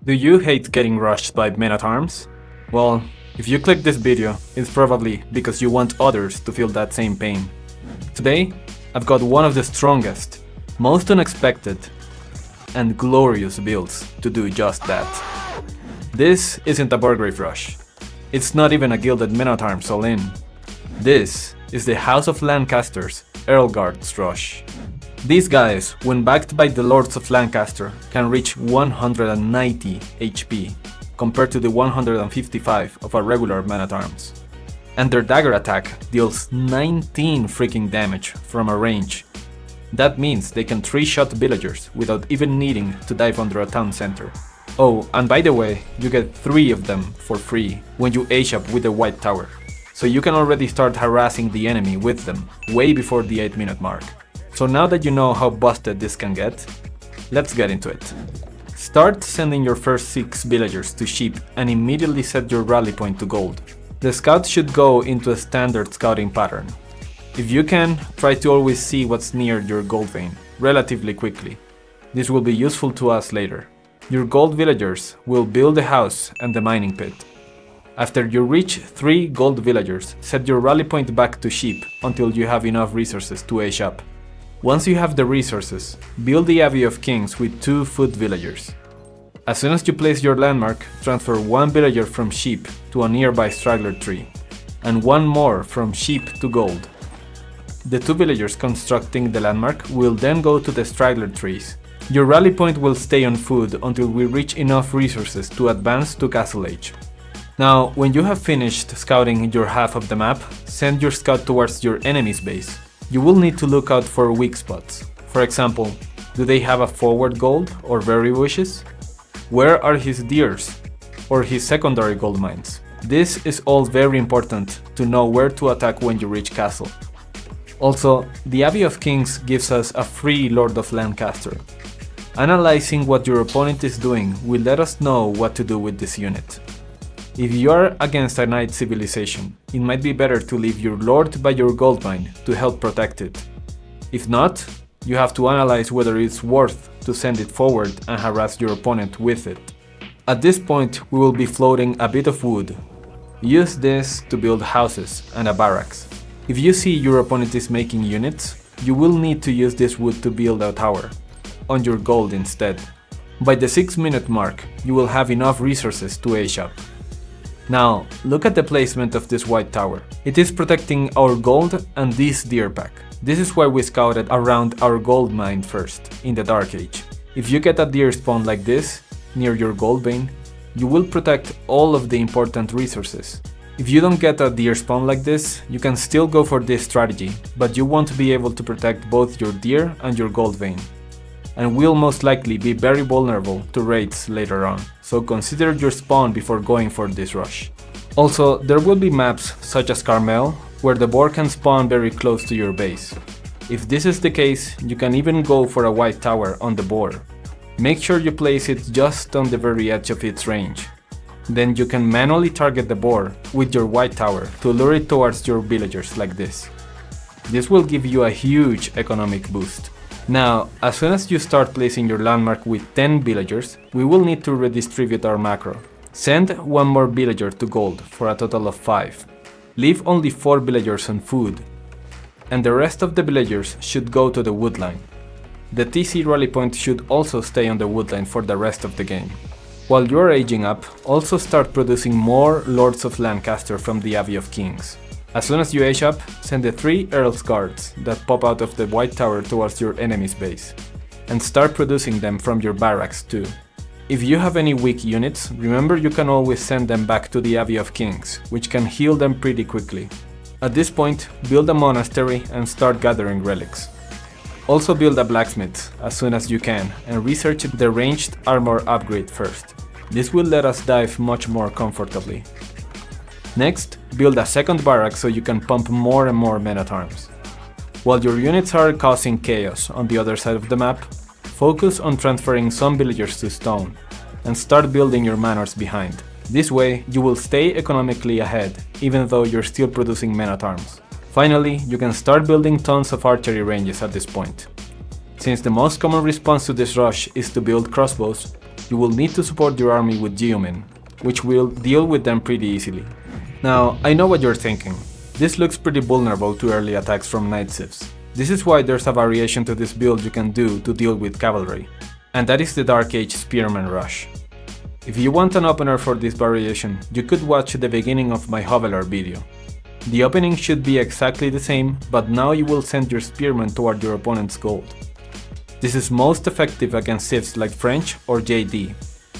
Do you hate getting rushed by men at arms? Well, if you click this video, it's probably because you want others to feel that same pain. Today, I've got one of the strongest, most unexpected, and glorious builds to do just that. This isn't a Burgrave rush. It's not even a gilded men-at-arms all-in. This is the House of Lancaster's Earl Guards rush. These guys, when backed by the Lords of Lancaster, can reach 190 HP, compared to the 155 of a regular man-at-arms. And their dagger attack deals 19 freaking damage from a range. That means they can 3-shot villagers without even needing to dive under a town center. Oh, and by the way, you get 3 of them for free when you age up with the White Tower. So you can already start harassing the enemy with them, way before the 8-minute mark. So now that you know how busted this can get, let's get into it. Start sending your first 6 villagers to sheep and immediately set your rally point to gold. The scouts should go into a standard scouting pattern. If you can, try to always see what's near your gold vein, relatively quickly. This will be useful to us later. Your gold villagers will build the house and the mining pit. After you reach 3 gold villagers, set your rally point back to sheep until you have enough resources to age up. Once you have the resources, build the Abbey of Kings with 2 foot villagers. As soon as you place your landmark, transfer 1 villager from sheep to a nearby straggler tree, and 1 more from sheep to gold. The 2 villagers constructing the landmark will then go to the straggler trees. Your rally point will stay on food until we reach enough resources to advance to Castle Age. Now, when you have finished scouting your half of the map, send your scout towards your enemy's base. You will need to look out for weak spots. For example, do they have a forward gold or berry bushes? Where are his deers or his secondary gold mines? This is all very important to know where to attack when you reach castle. Also, the Abbey of Kings gives us a free Lord of Lancaster. Analyzing what your opponent is doing will let us know what to do with this unit. If you are against a knight civilization, it might be better to leave your lord by your gold mine to help protect it. If not, you have to analyze whether it's worth to send it forward and harass your opponent with it. At this point, we will be floating a bit of wood. Use this to build houses and a barracks. If you see your opponent is making units, you will need to use this wood to build a tower, on your gold instead. By the 6-minute mark, you will have enough resources to age up. Now, look at the placement of this white tower. It is protecting our gold and this deer pack. This is why we scouted around our gold mine first, in the Dark Age. If you get a deer spawn like this, near your gold vein, you will protect all of the important resources. If you don't get a deer spawn like this, you can still go for this strategy, but you won't be able to protect both your deer and your gold vein, and will most likely be very vulnerable to raids later on, so consider your spawn before going for this rush. Also, there will be maps such as Carmel, where the boar can spawn very close to your base. If this is the case, you can even go for a white tower on the boar. Make sure you place it just on the very edge of its range. Then you can manually target the boar with your white tower to lure it towards your villagers like this. This will give you a huge economic boost. Now, as soon as you start placing your landmark with 10 villagers, we will need to redistribute our macro. Send 1 more villager to gold for a total of 5. Leave only 4 villagers on food, and the rest of the villagers should go to the woodline. The TC rally point should also stay on the woodline for the rest of the game. While you're aging up, also start producing more Lords of Lancaster from the Abbey of Kings. As soon as you age up, send the 3 Earl's guards that pop out of the white tower towards your enemy's base, and start producing them from your barracks too. If you have any weak units, remember you can always send them back to the Abbey of Kings, which can heal them pretty quickly. At this point, build a monastery and start gathering relics. Also build a blacksmith as soon as you can, and research the ranged armor upgrade first. This will let us dive much more comfortably. Next, build a second barrack so you can pump more and more men-at-arms. While your units are causing chaos on the other side of the map, focus on transferring some villagers to stone, and start building your manors behind. This way, you will stay economically ahead, even though you're still producing men-at-arms. Finally, you can start building tons of archery ranges at this point. Since the most common response to this rush is to build crossbows, you will need to support your army with geomin, which will deal with them pretty easily. Now, I know what you're thinking. This looks pretty vulnerable to early attacks from knight civs. This is why there's a variation to this build you can do to deal with cavalry, and that is the Dark Age Spearman Rush. If you want an opener for this variation, you could watch the beginning of my Hoveler video. The opening should be exactly the same, but now you will send your spearmen toward your opponent's gold. This is most effective against civs like French or JD,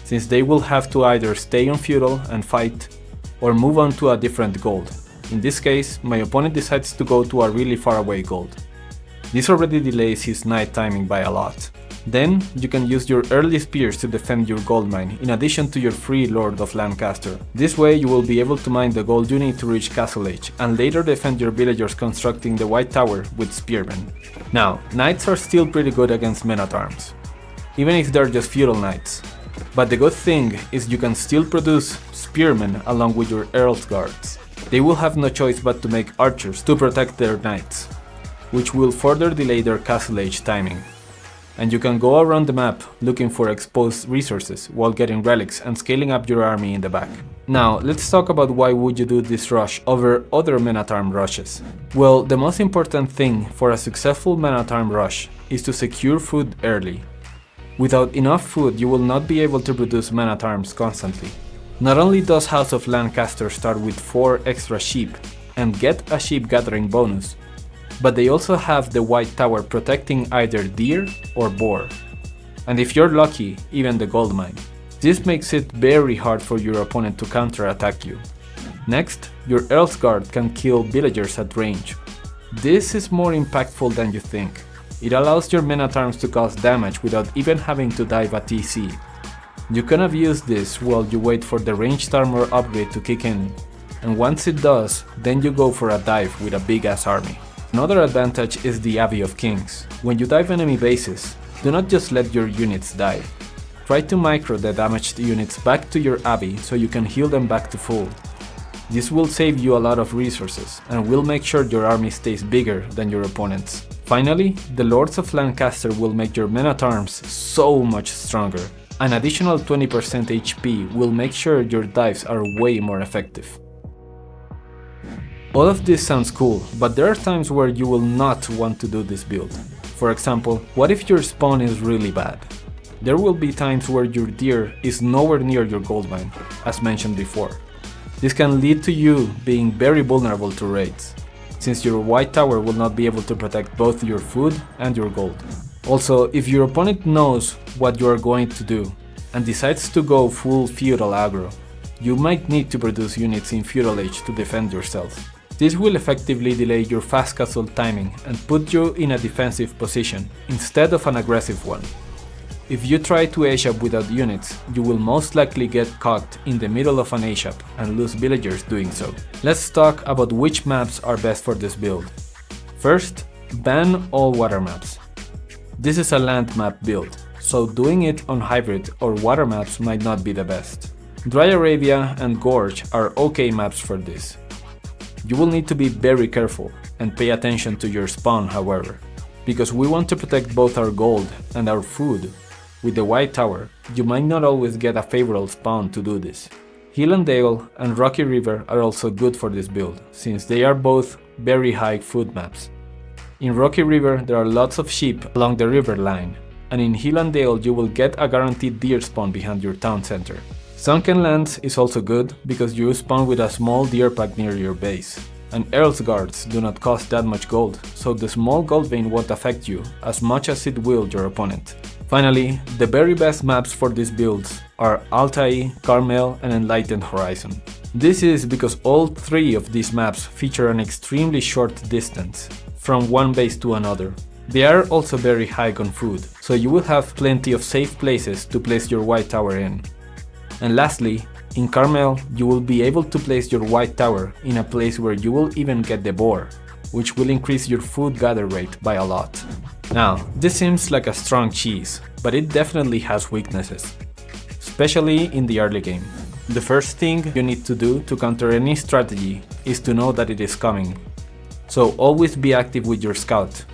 since they will have to either stay on feudal and fight, or move on to a different gold. In this case, my opponent decides to go to a really far away gold. This already delays his knight timing by a lot. Then, you can use your early spears to defend your gold mine, in addition to your free Lord of Lancaster. This way you will be able to mine the gold you need to reach Castle Age, and later defend your villagers constructing the White Tower with spearmen. Now, knights are still pretty good against men-at-arms, even if they're just feudal knights. But the good thing is you can still produce spearmen along with your Earl's guards. They will have no choice but to make archers to protect their knights, which will further delay their Castle Age timing. And you can go around the map looking for exposed resources while getting relics and scaling up your army in the back. Now, let's talk about why would you do this rush over other men-at-arm rushes. Well, the most important thing for a successful men-at-arm rush is to secure food early. Without enough food, you will not be able to produce men-at-arms constantly. Not only does House of Lancaster start with 4 extra sheep and get a sheep gathering bonus, but they also have the White Tower protecting either deer or boar, and if you're lucky, even the gold mine. This makes it very hard for your opponent to counter-attack you. Next, your Earl's Guard can kill villagers at range. This is more impactful than you think. It allows your men-at-arms to cause damage without even having to dive a TC. You can abuse this while you wait for the ranged armor upgrade to kick in, and once it does, then you go for a dive with a big ass army. Another advantage is the Abbey of Kings. When you dive enemy bases, do not just let your units die. Try to micro the damaged units back to your Abbey so you can heal them back to full. This will save you a lot of resources and will make sure your army stays bigger than your opponent's. Finally, the Lords of Lancaster will make your men-at-arms so much stronger. An additional 20% HP will make sure your dives are way more effective. All of this sounds cool, but there are times where you will not want to do this build. For example, what if your spawn is really bad? There will be times where your deer is nowhere near your gold mine, as mentioned before. This can lead to you being very vulnerable to raids, since your White Tower will not be able to protect both your food and your gold. Also, if your opponent knows what you are going to do and decides to go full feudal aggro, you might need to produce units in feudal age to defend yourself. This will effectively delay your fast castle timing and put you in a defensive position instead of an aggressive one. If you try to ASAP without units, you will most likely get caught in the middle of an ASAP and lose villagers doing so. Let's talk about which maps are best for this build. First, ban all water maps. This is a land map build, so doing it on hybrid or water maps might not be the best. Dry Arabia and Gorge are okay maps for this. You will need to be very careful and pay attention to your spawn, however, because we want to protect both our gold and our food. With the White Tower, you might not always get a favorable spawn to do this. Hill and Dale and Rocky River are also good for this build, since they are both very high food maps. In Rocky River there are lots of sheep along the river line, and in Hill and Dale you will get a guaranteed deer spawn behind your town center. Sunken Lands is also good because you spawn with a small deer pack near your base, and Earl's guards do not cost that much gold, so the small gold vein won't affect you as much as it will your opponent. Finally, the very best maps for these builds are Altai, Carmel and Enlightened Horizon. This is because all 3 of these maps feature an extremely short distance from one base to another. They are also very high on food, so you will have plenty of safe places to place your White Tower in. And lastly, in Carmel, you will be able to place your White Tower in a place where you will even get the boar, which will increase your food gather rate by a lot. Now, this seems like a strong cheese, but it definitely has weaknesses, especially in the early game. The first thing you need to do to counter any strategy is to know that it is coming, so always be active with your scout.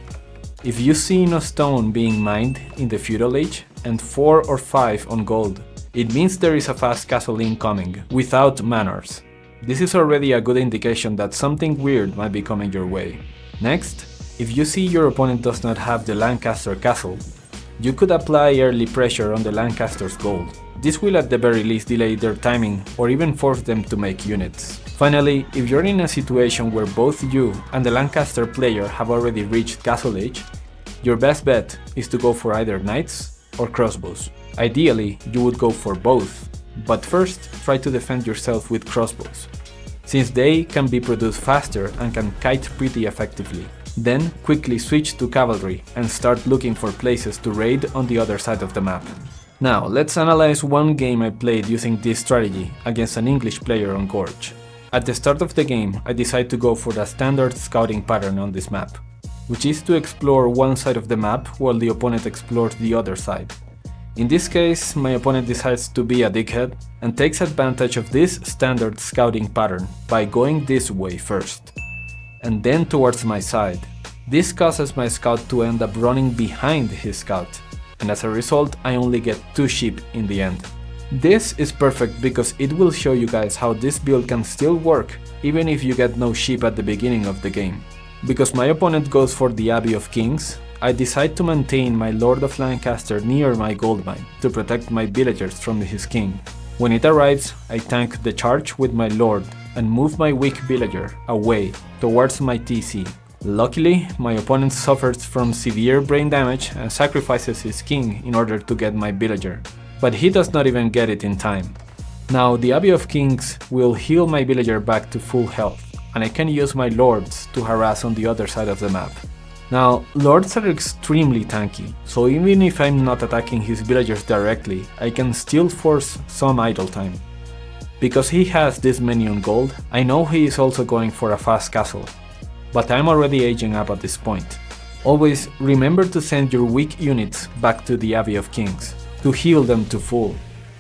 If you see no stone being mined in the feudal age, and 4 or 5 on gold. It means there is a fast castle incoming, without manors. This is already a good indication that something weird might be coming your way. Next, if you see your opponent does not have the Lancaster castle, you could apply early pressure on the Lancaster's gold. This will at the very least delay their timing or even force them to make units. Finally, if you're in a situation where both you and the Lancaster player have already reached castle age, your best bet is to go for either knights or crossbows. Ideally, you would go for both, but first try to defend yourself with crossbows, since they can be produced faster and can kite pretty effectively. Then quickly switch to cavalry and start looking for places to raid on the other side of the map. Now let's analyze one game I played using this strategy against an English player on Gorge. At the start of the game, I decided to go for the standard scouting pattern on this map, which is to explore one side of the map while the opponent explores the other side. In this case, my opponent decides to be a dickhead and takes advantage of this standard scouting pattern by going this way first, and then towards my side. This causes my scout to end up running behind his scout, and as a result I only get 2 sheep in the end. This is perfect because it will show you guys how this build can still work even if you get no sheep at the beginning of the game. Because my opponent goes for the Abbey of Kings, I decide to maintain my Lord of Lancaster near my gold mine to protect my villagers from his king. When it arrives, I tank the charge with my lord and move my weak villager away towards my TC. Luckily, my opponent suffers from severe brain damage and sacrifices his king in order to get my villager, but he does not even get it in time. Now the Abbey of Kings will heal my villager back to full health, and I can use my lords to harass on the other side of the map. Now, lords are extremely tanky, so even if I'm not attacking his villagers directly, I can still force some idle time. Because he has this many on gold, I know he is also going for a fast castle, but I'm already aging up at this point. Always remember to send your weak units back to the Abbey of Kings, to heal them to full.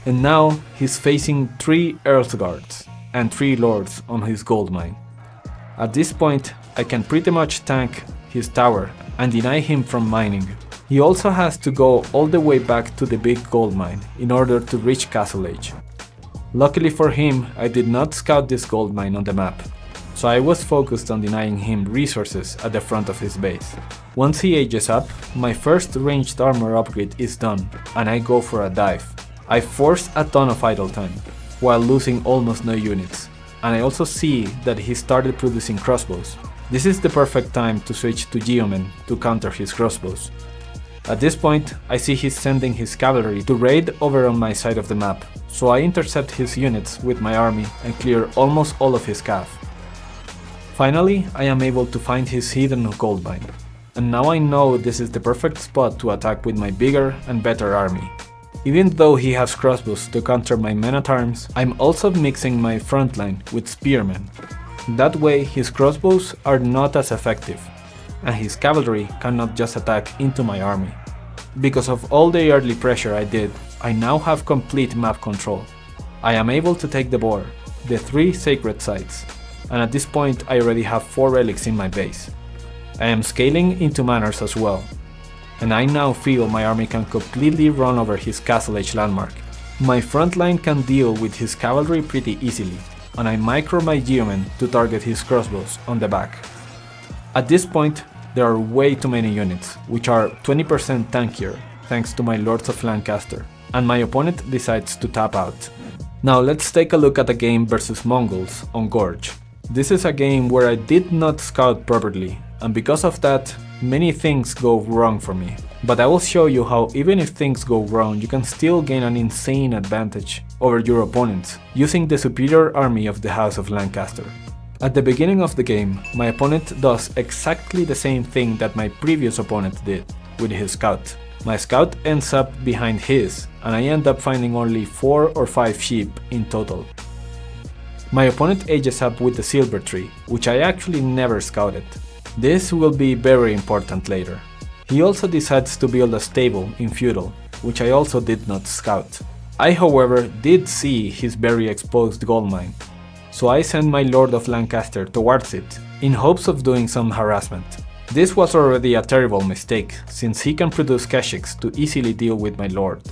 And now he's facing 3 Earl's guards and 3 lords on his gold mine. At this point, I can pretty much tank his tower and deny him from mining. He also has to go all the way back to the big gold mine in order to reach Castle Age. Luckily for him, I did not scout this gold mine on the map, so I was focused on denying him resources at the front of his base. Once he ages up, my first ranged armor upgrade is done and I go for a dive. I force a ton of idle time, while losing almost no units, and I also see that he started producing crossbows. This is the perfect time to switch to Geoman to counter his crossbows. At this point, I see he's sending his cavalry to raid over on my side of the map, so I intercept his units with my army and clear almost all of his cav. Finally, I am able to find his hidden gold mine, and now I know this is the perfect spot to attack with my bigger and better army. Even though he has crossbows to counter my men-at-arms, I'm also mixing my frontline with spearmen. That way his crossbows are not as effective, and his cavalry cannot just attack into my army. Because of all the early pressure I did, I now have complete map control. I am able to take the boar, the 3 sacred sites, and at this point I already have 4 relics in my base. I am scaling into manors as well, and I now feel my army can completely run over his Castle Age landmark. My front line can deal with his cavalry pretty easily, and I micro my geomen to target his crossbows on the back. At this point, there are way too many units, which are 20% tankier thanks to my Lords of Lancaster, and my opponent decides to tap out. Now let's take a look at a game versus Mongols on Gorge. This is a game where I did not scout properly, and because of that, many things go wrong for me. But I will show you how even if things go wrong, you can still gain an insane advantage over your opponents using the superior army of the House of Lancaster. At the beginning of the game, my opponent does exactly the same thing that my previous opponent did with his scout. My scout ends up behind his, and I end up finding only 4 or 5 sheep in total. My opponent ages up with the silver tree, which I actually never scouted. This will be very important later. He also decides to build a stable in feudal, which I also did not scout. I however did see his very exposed gold mine, so I send my Lord of Lancaster towards it, in hopes of doing some harassment. This was already a terrible mistake, since he can produce Keshiks to easily deal with my lord.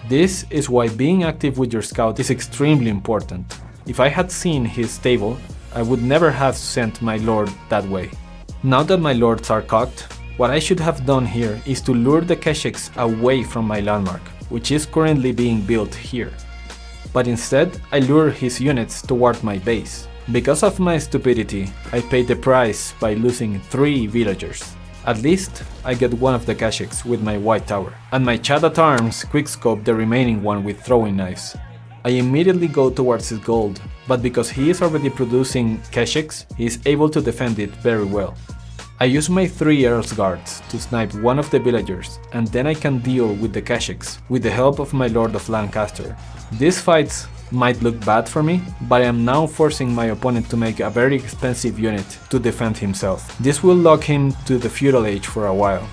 This is why being active with your scout is extremely important. If I had seen his stable, I would never have sent my lord that way. Now that my lords are cocked, what I should have done here is to lure the Keshiks away from my landmark, which is currently being built here. But instead, I lure his units toward my base. Because of my stupidity, I paid the price by losing 3 villagers. At least, I get one of the Keshiks with my white tower, and my Chad at arms quickscope the remaining one with throwing knives. I immediately go towards his gold, but because he is already producing Keshiks, he is able to defend it very well. I use my 3 Earl's guards to snipe one of the villagers, and then I can deal with the Keshiks with the help of my Lord of Lancaster. These fights might look bad for me, but I am now forcing my opponent to make a very expensive unit to defend himself. This will lock him to the feudal age for a while.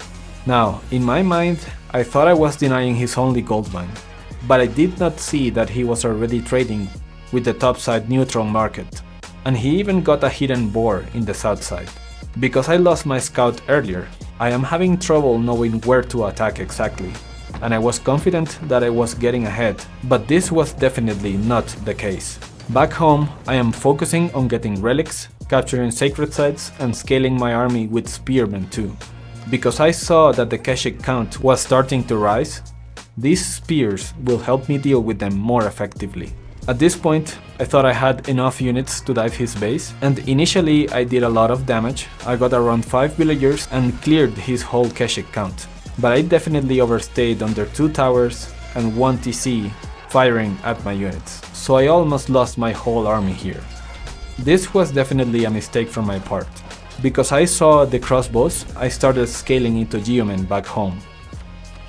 Now, in my mind, I thought I was denying his only gold mine, but I did not see that he was already trading with the topside neutral market, and he even got a hidden boar in the south side. Because I lost my scout earlier, I am having trouble knowing where to attack exactly, and I was confident that I was getting ahead, but this was definitely not the case. Back home, I am focusing on getting relics, capturing sacred sites, and scaling my army with spearmen too. Because I saw that the Keshik count was starting to rise, these spears will help me deal with them more effectively. At this point, I thought I had enough units to dive his base, and initially I did a lot of damage. I got around 5 villagers and cleared his whole Keshik count. But I definitely overstayed under 2 towers and 1 TC firing at my units, so I almost lost my whole army here. This was definitely a mistake from my part. Because I saw the crossbows, I started scaling into Geoman back home.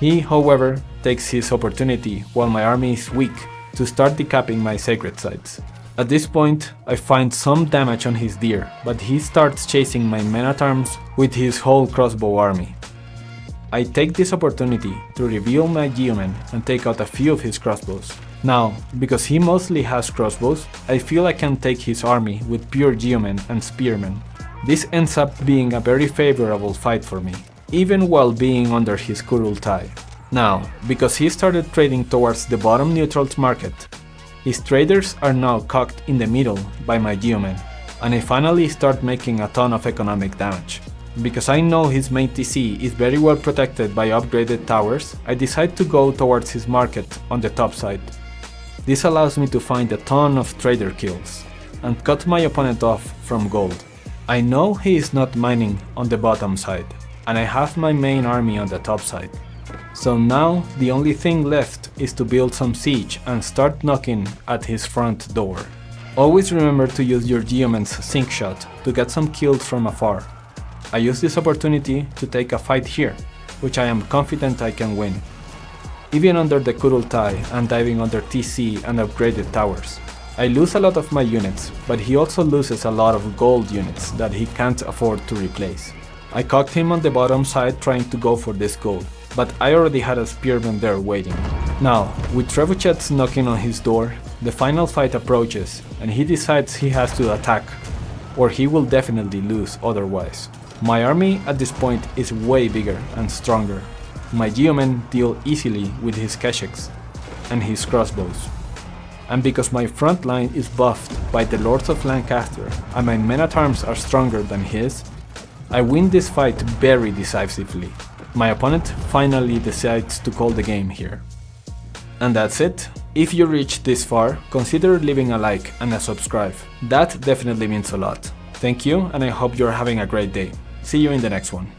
He, however, takes his opportunity while my army is weak to start decapping my sacred sites. At this point, I find some damage on his deer, but he starts chasing my men-at-arms with his whole crossbow army. I take this opportunity to reveal my geoman and take out a few of his crossbows. Now, because he mostly has crossbows, I feel I can take his army with pure geomen and spearmen. This ends up being a very favorable fight for me, even while being under his Kurul tie. Now, because he started trading towards the bottom neutrals market, his traders are now cocked in the middle by my geomen, and I finally start making a ton of economic damage. Because I know his main TC is very well protected by upgraded towers, I decide to go towards his market on the top side. This allows me to find a ton of trader kills, and cut my opponent off from gold. I know he is not mining on the bottom side, and I have my main army on the top side. So now the only thing left is to build some siege and start knocking at his front door. Always remember to use your geoman's sync shot to get some kills from afar. I use this opportunity to take a fight here, which I am confident I can win. Even under the Kurul tie and diving under TC and upgraded towers. I lose a lot of my units, but he also loses a lot of gold units that he can't afford to replace. I cocked him on the bottom side trying to go for this gold, but I already had a spearman there waiting. Now, with trebuchets knocking on his door, the final fight approaches and he decides he has to attack, or he will definitely lose otherwise. My army at this point is way bigger and stronger. My geomen deal easily with his Keshiks and his crossbows. And because my front line is buffed by the Lords of Lancaster and my men-at-arms are stronger than his, I win this fight very decisively. My opponent finally decides to call the game here. And that's it. If you reached this far, consider leaving a like and a subscribe. That definitely means a lot. Thank you, and I hope you're having a great day. See you in the next one.